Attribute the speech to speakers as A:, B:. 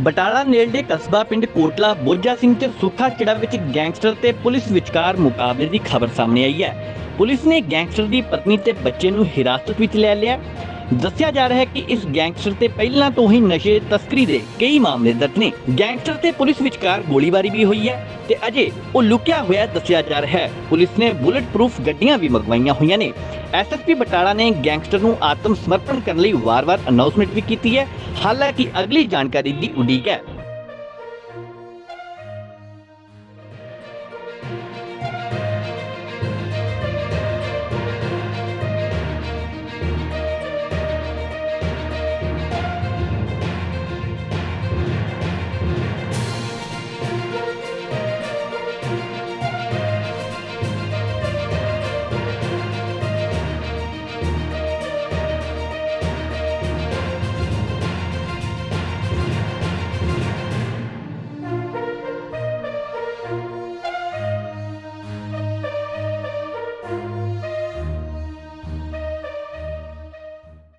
A: ਬਟਾਲਾ ਨੇੜਲੇ ਕਸਬਾ ਪਿੰਡ ਕੋਟਲਾ ਬੋਝਾ ਸਿੰਘ ਤੇ ਸੁੱਖਾ ਖੇੜਾ ਵਿੱਚ ਗੈਂਗਸਟਰ ਤੇ ਪੁਲਿਸ ਵਿਚਕਾਰ ਮੁਕਾਬਲੇ ਦੀ ਖਬਰ ਸਾਹਮਣੇ ਆਈ ਹੈ। ਪੁਲਿਸ ਨੇ ਗੈਂਗਸਟਰ ਦੀ ਪਤਨੀ ਤੇ ਬੱਚੇ ਨੂੰ ਹਿਰਾਸਤ ਵਿੱਚ ਲੈ ਲਿਆ। ਦੱਸਿਆ ਜਾ ਰਿਹਾ ਹੈ ਕਿ ਇਸ ਗੈਂਗਸਟਰ ਤੇ ਪਹਿਲਾਂ ਤੋਂ ਹੀ ਨਸ਼ੇ ਤਸਕਰੀ ਦੇ ਕਈ ਮਾਮਲੇ ਦਰਜ ਨੇ। ਗੈਂਗਸਟਰ ਤੇ ਪੁਲਿਸ ਵਿਚਕਾਰ ਗੋਲੀਬਾਰੀ ਵੀ ਹੋਈ ਹੈ ਤੇ ਅਜੇ ਉਹ ਲੁਕਿਆ ਹੋਇਆ ਦੱਸਿਆ ਜਾ ਰਿਹਾ ਹੈ। ਪੁਲਿਸ ਨੇ ਬੁਲਟ ਪ੍ਰੂਫ ਗੱਡੀਆਂ ਵੀ ਮੰਗਵਾਈਆਂ ਹੋਈਆਂ ਨੇ। ਐਸਐਸਪੀ ਬਟਾਲਾ ਨੇ ਗੈਂਗਸਟਰ ਨੂੰ ਆਤਮ ਸਮਰਪਣ ਕਰਨ ਲਈ ਵਾਰ-ਵਾਰ ਅਨਾਉਂਸਮੈਂਟ ਵੀ ਕੀਤੀ ਹੈ। ਹਾਲਾਂਕਿ ਅਗਲੀ ਜਾਣਕਾਰੀ ਦੀ ਉਡੀਕ ਹੈ।